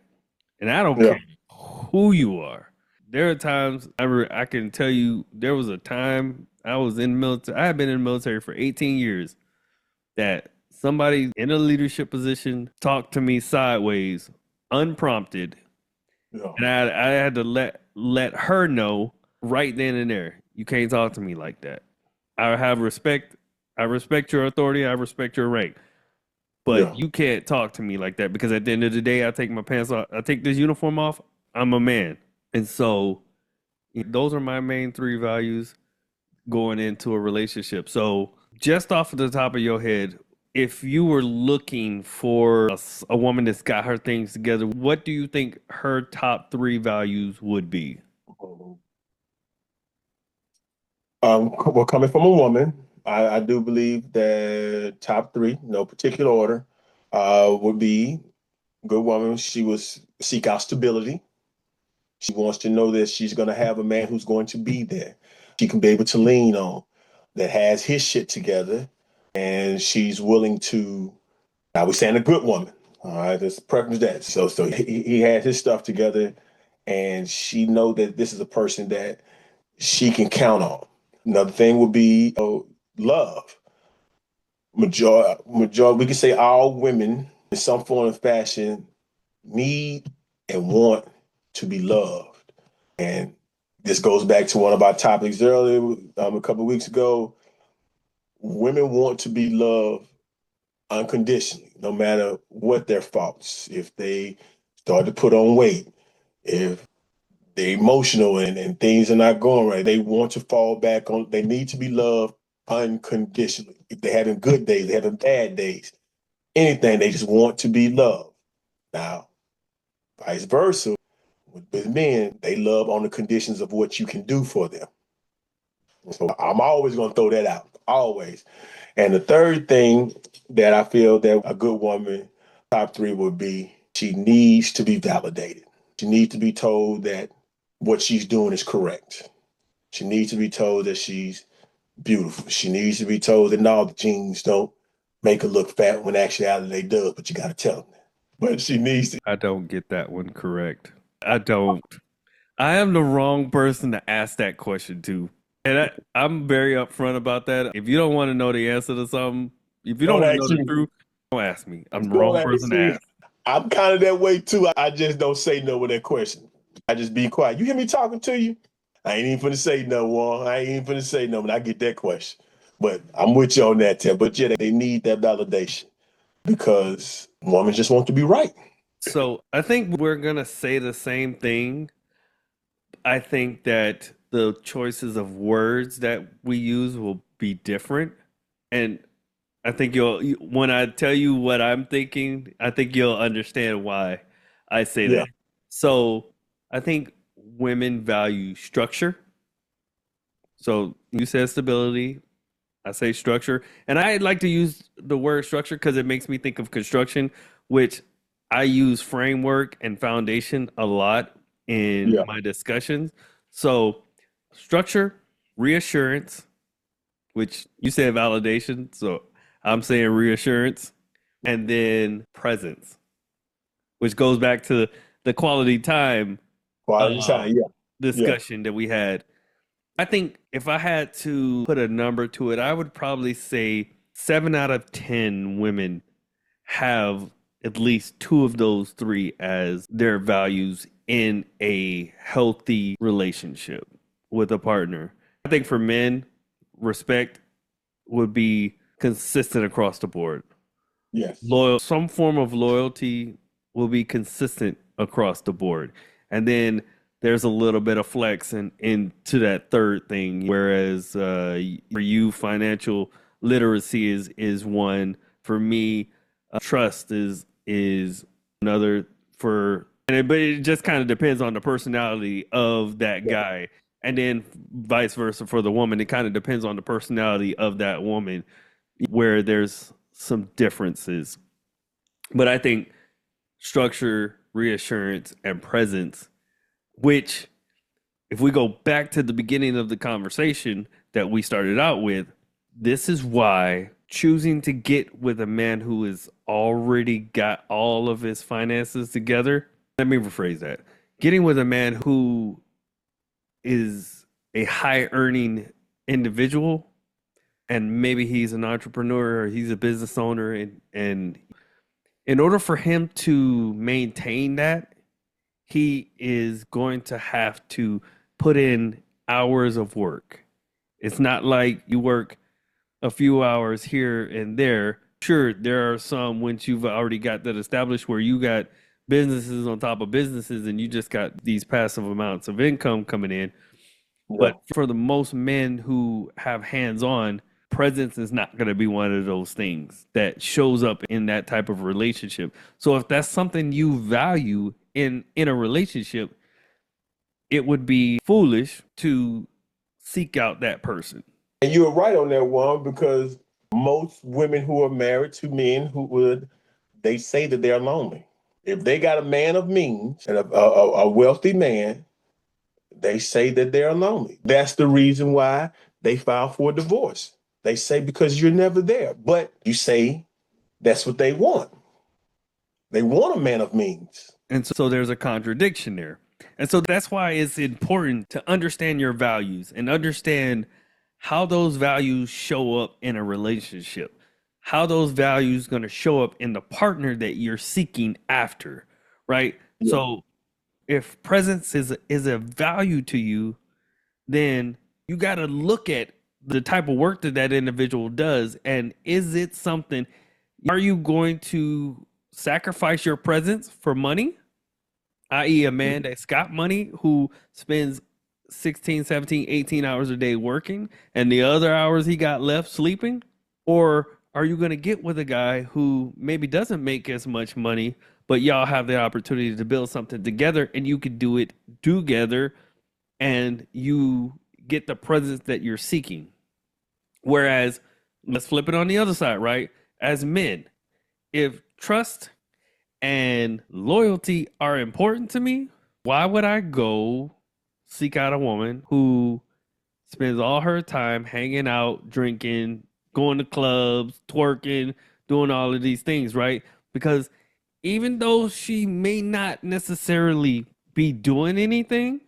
And I don't
Yeah.
care who you are. There are times I can tell you there was a time I was in the military. I had been in the military for 18 years that somebody in a leadership position talked to me sideways, unprompted,
Yeah.
and I had to let her know right then and there. You can't talk to me like that. I have respect. I respect your authority. I respect your rank. But
Yeah.
you can't talk to me like that because at the end of the day, I take my pants off. I take this uniform off. I'm a man. And so those are my main three values going into a relationship. So just off of the top of your head, if you were looking for a woman that's got her things together, what do you think her top three values would be?
Well, coming from a woman, I do believe that top three, no particular order, would be good woman. She was seek out stability. She wants to know that she's going to have a man who's going to be there. She can be able to lean on, that has his shit together, and she's willing to. Now we're saying a good woman. All right, let's preference that. So he has his stuff together, and she know that this is a person that she can count on. Another thing would be love. Majority, we can say all women in some form of fashion need and want to be loved. And this goes back to one of our topics earlier, a couple of weeks ago. Women want to be loved unconditionally, no matter what their faults. If they start to put on weight, if they're emotional and things are not going right, they want to fall back on, they need to be loved unconditionally. If they're having good days, they're having bad days, anything, they just want to be loved. Now, vice versa, with men, they love on the conditions of what you can do for them. So I'm always going to throw that out, always. And the third thing that I feel that a good woman, top three, would be she needs to be validated. She needs to be told that what she's doing is correct. She needs to be told that she's beautiful. She needs to be told that no, the jeans don't make her look fat when actually they do, but you got to tell them that. But she needs to.
I don't get that one correct. I don't. I am the wrong person to ask that question to. And I'm very upfront about that. If you don't want to know the answer to something, if you don't
Don't
want to know
ask
the
me.
truth, don't ask me. I'm the
Don't
wrong
ask
person to
me.
ask.
I'm kind of that way too. I just don't say no with that question. I just be quiet. You hear me talking to you? I ain't even finna say no, Juan. I ain't even finna say no when I get that question. But I'm with you on that, Tim. But yeah, they need that validation because women just want to be right.
So I think we're going to say the same thing. I think that the choices of words that we use will be different. And I think when I tell you what I'm thinking, I think you'll understand why I say
Yeah,
that. So I think women value structure. So you said stability, I say structure. And I like to use the word structure because it makes me think of construction, which I use framework and foundation a lot in
yeah,
my discussions. So structure, reassurance, which you said validation. So I'm saying reassurance, and then presence, which goes back to the quality time.
quality
Um,
time. Yeah,
discussion that we had. I think if I had to put a number to it, I would probably say 7 out of 10 women have at least two of those three as their values in a healthy relationship with a partner. I think for men, respect would be consistent across the board.
Yes.
Some form of loyalty will be consistent across the board. And then there's a little bit of flex into that third thing. Whereas for you, financial literacy is one. For me, trust is another. But it just kind of depends on the personality of that guy. And then vice versa for the woman. It kind of depends on the personality of that woman, where there's some differences. But I think structure, reassurance, and presence, which, if we go back to the beginning of the conversation that we started out with, this is why choosing to get with a man who has already got all of his finances together. Let me rephrase that. Getting with a man who is a high earning individual, and maybe he's an entrepreneur or he's a business owner, and in order for him to maintain that, he is going to have to put in hours of work. It's not like you work a few hours here and there. Sure, there are some, once you've already got that established, where you got businesses on top of businesses and you just got these passive amounts of income coming in.
Yeah.
But for the most men who have hands-on, presence is not going to be one of those things that shows up in that type of relationship. So if that's something you value in a relationship, it would be foolish to seek out that person.
And you're right on that one, because most women who are married to men they say that they're lonely. If they got a man of means and a wealthy man, they say that they're lonely. That's the reason why they file for a divorce. They say because you're never there. But you say that's what they want. They want a man of means.
And so there's a contradiction there. And so that's why it's important to understand your values and understand how those values show up in a relationship, how those values going to show up in the partner that you're seeking after, right? Yeah. So if presence is a value to you, then you got to look at the type of work that individual does. And is it something, are you going to sacrifice your presence for money? I.e. a man that's got money who spends 16, 17, 18 hours a day working and the other hours he got left sleeping? Or are you going to get with a guy who maybe doesn't make as much money, but y'all have the opportunity to build something together and you could do it together and you get the presence that you're seeking? Whereas, let's flip it on the other side, right? As men, if trust and loyalty are important to me, why would I go seek out a woman who spends all her time hanging out, drinking, going to clubs, twerking, doing all of these things, right? Because even though she may not necessarily be doing anything,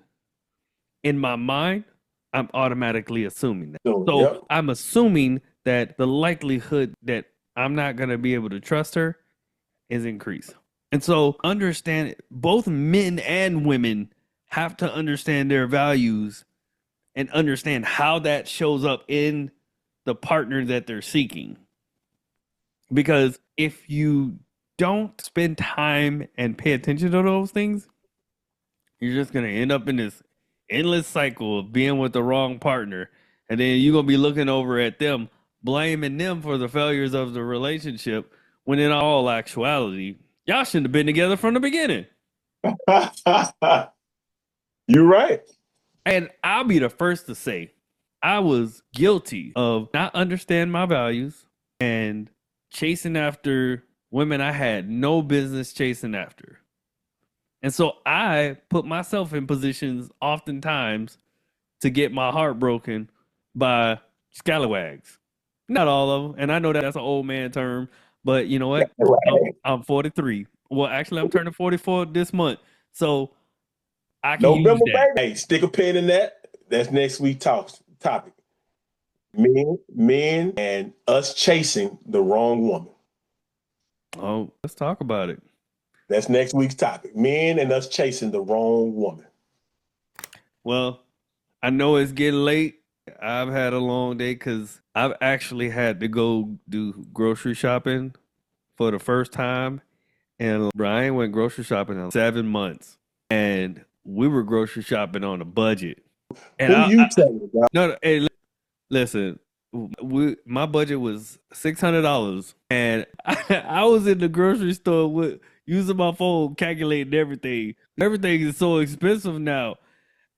in my mind, I'm automatically assuming that. So
Yep.
I'm assuming that the likelihood that I'm not going to be able to trust her is increased. And so understand, both men and women have to understand their values and understand how that shows up in the partner that they're seeking. Because if you don't spend time and pay attention to those things, you're just going to end up in this endless cycle of being with the wrong partner. And then you're going to be looking over at them, blaming them for the failures of the relationship, when in all actuality, y'all shouldn't have been together from the beginning.
You're right.
And I'll be the first to say, I was guilty of not understanding my values and chasing after women I had no business chasing after. And so I put myself in positions oftentimes to get my heart broken by scalawags. Not all of them. And I know that's an old man term, but you know what? I'm 43. Well, actually, I'm turning 44 this month. So I can use
November,
that.
baby. Hey, stick a pin in that. That's next week's topic. Men, and us chasing the wrong woman.
Oh, let's talk about it.
That's next week's topic. Men and us chasing the wrong woman.
Well, I know it's getting late. I've had a long day because I've actually had to go do grocery shopping for the first time. And Brian went grocery shopping in 7 months. And we were grocery shopping on a budget. And
Who you telling, bro?
no, hey, listen, my budget was $600, and I was in the grocery store with using my phone calculating everything. Everything is so expensive now,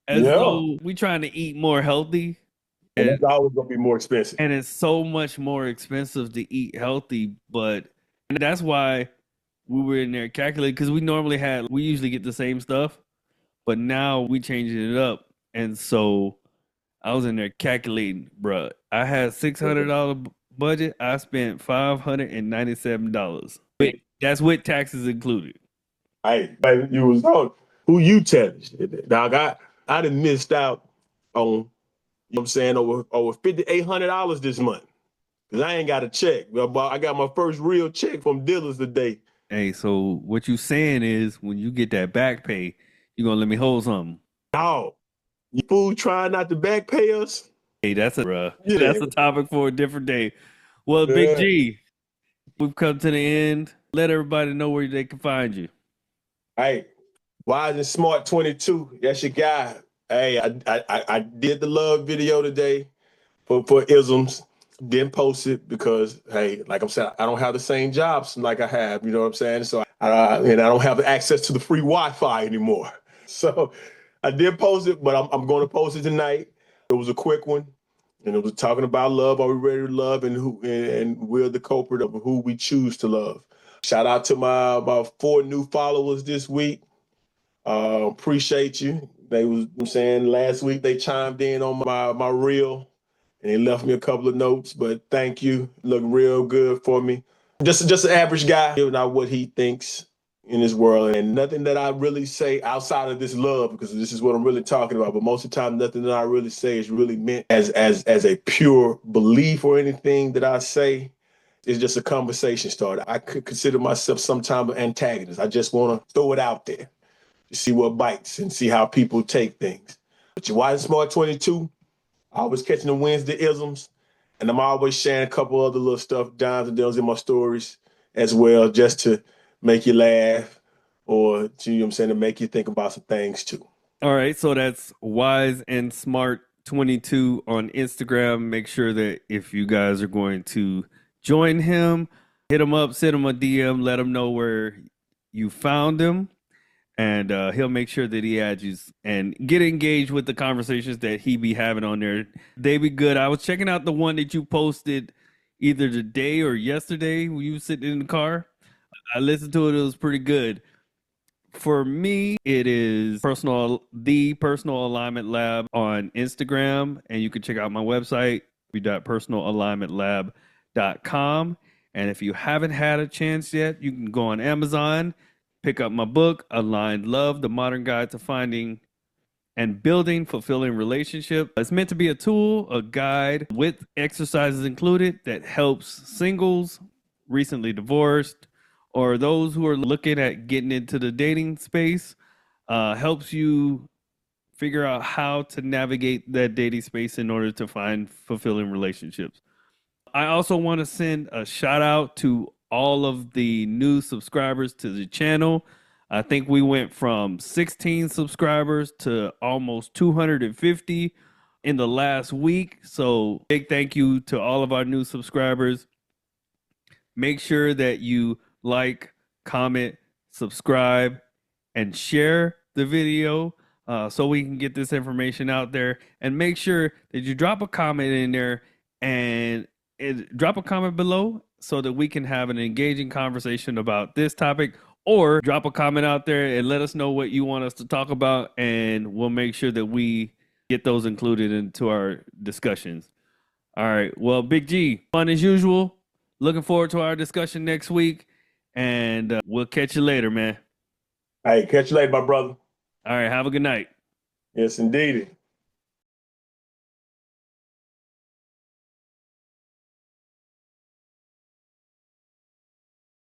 and
Yeah.
so we trying to eat more healthy,
And
and
that's always gonna be more expensive.
it's so much more expensive to eat healthy. But that's why we were in there calculating because we usually get the same stuff, but now we changing it up, and so I was in there calculating, bro. I had $600 budget. I spent $597. That's with taxes included.
Hey, baby, you was on. Who you telling? Dog, I done missed out on, you know what I'm saying, over $5,800 this month. Cause I ain't got a check. I got my first real check from dealers today.
Hey, so what you saying is when you get that back pay, you gonna let me hold something.
Dog, you fool trying not to back pay us?
Hey, that's
Yeah.
a topic for a different day. Well, Big
Yeah.
G, we've come to the end. Let everybody know where they can find you.
Hey, Wise and Smart 22. That's your guy. Hey, I did the love video today for isms. Didn't post it because, hey, like I'm saying, I don't have the same jobs like I have. You know what I'm saying? So and I don't have access to the free Wi-Fi anymore. So I did post it, but I'm going to post it tonight. It was a quick one, and it was talking about love. Are we ready to love, and we're the culprit of who we choose to love. Shout out to my about 4 new followers this week. Appreciate you. They was, I'm saying, last week they chimed in on my reel and they left me a couple of notes, but thank you. Look real good for me. Just an average guy, giving out what he thinks in this world, and nothing that I really say outside of this love, because this is what I'm really talking about. But most of the time, nothing that I really say is really meant as a pure belief or anything that I say. It's just a conversation starter. I could consider myself some type of antagonist. I just want to throw it out there to see what bites and see how people take things. But your Wise and Smart 22, always catching the Wednesday isms, and I'm always sharing a couple other little stuff, dimes and deals in my stories as well, just to make you laugh or to, you know what I'm saying, to make you think about some things too.
All right, so that's Wise and Smart 22 on Instagram. Make sure that if you guys are going to join him, hit him up, send him a DM, let him know where you found him, and he'll make sure that he adds you and get engaged with the conversations that he be having on there. They be good. I was checking out the one that you posted either today or yesterday when you were sitting in the car. I listened to it. It was pretty good. For me, it is the Personal Alignment Lab on Instagram, and you can check out my website, www.personalalignmentlab.com. And if you haven't had a chance yet, you can go on Amazon, pick up my book, Aligned Love: The Modern Guide to Finding and Building Fulfilling Relationship. It's meant to be a tool, a guide with exercises included that helps singles, recently divorced, or those who are looking at getting into the dating space. Helps you figure out how to navigate that dating space in order to find fulfilling relationships. I also want to send a shout out to all of the new subscribers to the channel. I think we went from 16 subscribers to almost 250 in the last week. So big thank you to all of our new subscribers. Make sure that you like, comment, subscribe, and share the video so we can get this information out there. And make sure that you drop a comment in there and drop a comment below so that we can have an engaging conversation about this topic, or drop a comment out there and let us know what you want us to talk about, and we'll make sure that we get those included into our discussions. All right. Well, Big G, fun as usual. Looking forward to our discussion next week, and we'll catch you later, man.
Hey, catch you later, my brother.
All right. Have a good night.
Yes, indeed.